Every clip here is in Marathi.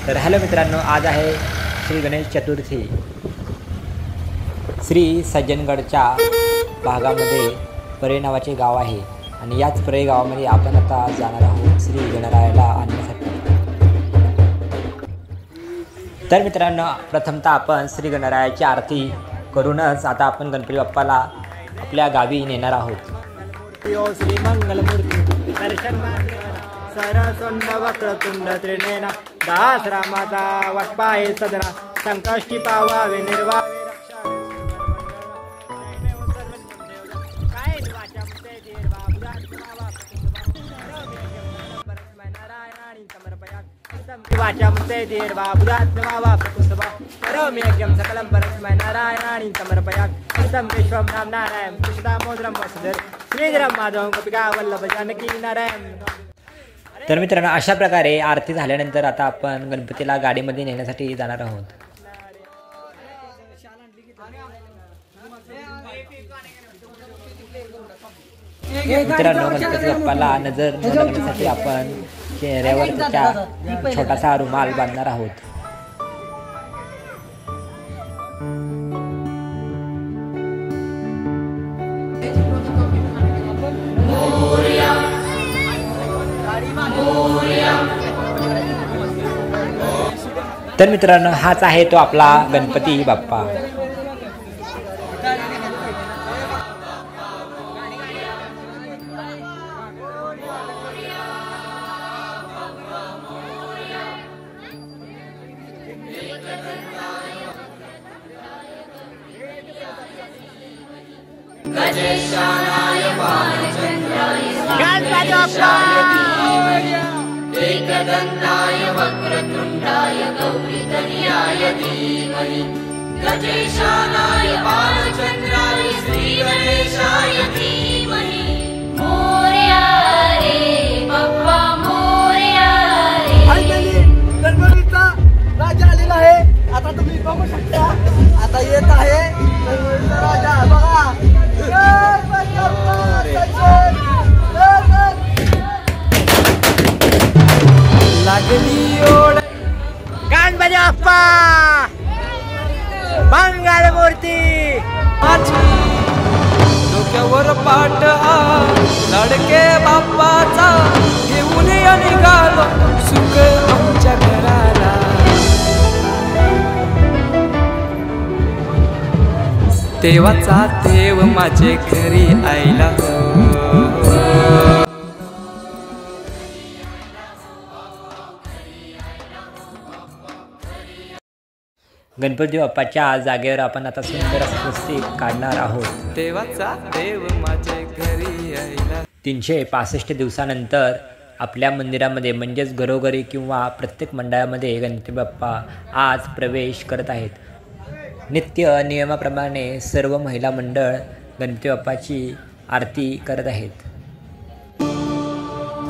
तर हॅलो मित्रांनो, आज आहे श्री गणेश चतुर्थी। श्री सज्जनगडच्या भागामध्ये परे नावाचे गाव आहे आणि याच परे गावामध्ये आपण आता जाणार आहोत श्री गणरायाला आणण्यासाठी। तर मित्रांनो, प्रथमतः आपण श्री गणरायाची आरती करूनच आता आपण गणपती बाप्पाला आपल्या गावी नेणार आहोत। श्री मंगलमूर्ती दर्शन सरसुंड वक्रतुंड त्रिनेना दास रामाचा वाटपाहे सदरा संकष्टी पावावे निर्वावे वाचामते देवा बुधात्मावा प्रकुसभा करोम्यज्ञं सकलं परस्मै नारायणानि समर्पयामि कृतं विश्वं नाम नारायण कृष्णदामोदरं वसुधर श्रीधरं माधवं गोपिका वल्लभ जानकी नारायण। तर मित्रांनो, अशा प्रकारे आरती झाल्यानंतर आता आपण गणपतीला गाडीमध्ये नेण्यासाठी जाणार आहोत। मित्रांनो, गणपती बाप्पाला नजर न लागण्यासाठी आपण चेहऱ्यावर त्याचा छोटासा रुमाल बांधणार आहोत। तर मित्रांनो, हाच आहे तो आपला गणपती बाप्पा। गजेशानाय बालचन्द्राय गणपतये धीमहि एकदन्ताय वक्रतुण्डाय गौरीतनयाय धीमहि गजेशानाय बालचन्द्राय श्रीगणेशाय धीमहि। मोरया रे बाप्पा मोरया रे। फायनली गणपतीचा राजा आलेला आहे। आता तुम्ही बघू शकता, आता येत आहे गणपतीचा राजा। बघा लागली ओढ गणपती बाप्पा मंगलमूर्ती माझी डोक्यावर पाट लडके बाप्पाचा घेऊन निघालो सुख आमच्या घराला। देवाचा देव माझे घरी आईला गणपती बाप्पाच्या जागेवर आपण आता सुंदर असं काढणार आहोत। देवाचा देव माझे घरी आईला। 365 दिवसानंतर आपल्या मंदिरामध्ये म्हणजेच घरोघरी किंवा प्रत्येक मंडळामध्ये गणपती बाप्पा आज प्रवेश करत आहेत। नित्य नियमाप्रमाणे सर्व महिला मंडळ गणपती बाप्पाची आरती करत आहेत।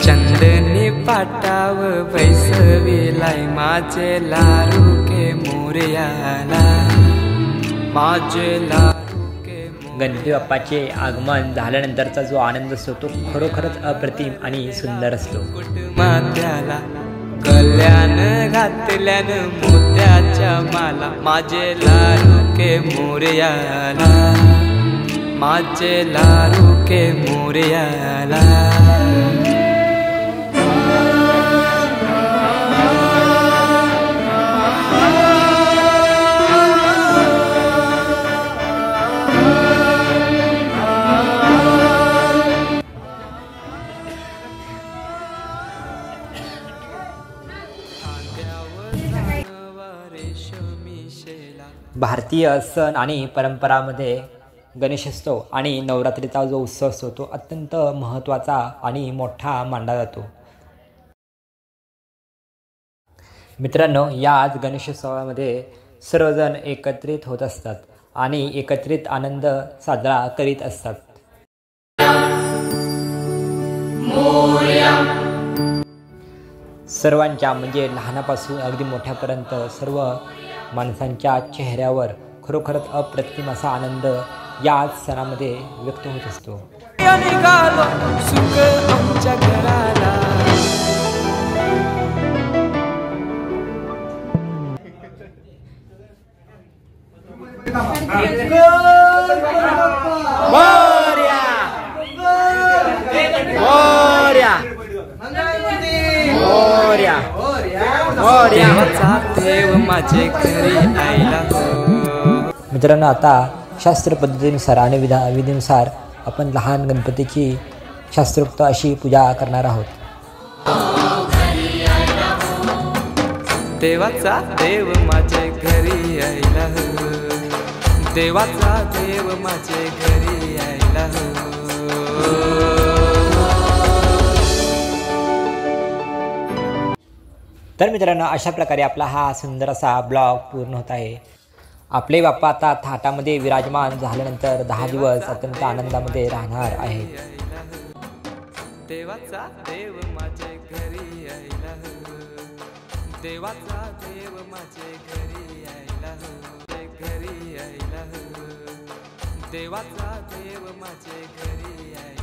चंदनी पाटाव बैसविलाय माझे लाडके मोरयाला माझे लाडके। गणपती बाप्पाचे आगमन झाल्यानंतरचा जो आनंद असतो तो खरोखरच अप्रतिम आणि सुंदर असतो। मात्याला कल्याण घातल्यानं मोत्याच्या माला माझे लाडके मोरयाला माझे लाडके मोरयाला। भारतीय सण आणि परंपरामध्ये गणेशोत्सव आणि नवरात्रीचा जो उत्सव असतो तो अत्यंत महत्त्वाचा आणि मोठा मानला जातो। मित्रांनो, याच गणेशोत्सवामध्ये सर्वजण एकत्रित होत असतात आणि एकत्रित आनंद साजरा करीत असतात। सर्वांच्या म्हणजे लहानापासून अगदी मोठ्यापर्यंत सर्व माणसांच्या चेहऱ्यावर खरोखरच अप्रतिम असा आनंद याच सणामध्ये व्यक्त होत असतो। देवाचा देव माझे घरी आयला हो. मित्रांनो, आता शास्त्र पद्धतीनुसार आणि विधीनुसार आपण लहान गणपतीची शास्त्रोक्त अशी पूजा करणार आहोत. देवाचा देव माझे घरी आयला हो. देवाचा देव माझे घरी आयला हो. तर मित्रांनो, अशा प्रकारे आपला हा सुंदर असा ब्लॉग पूर्ण होत आहे. आपले बाप्पा आता थाटामध्ये विराजमान झाल्यानंतर 10 दिवस अत्यंत आनंदामध्ये राहणार आहेत. देवाचा देव माझे घरी आयला हो. देवाचा देव माझे घरी आयला हो. घरी आयला हो. देवाचा देव माझे घरी आयला.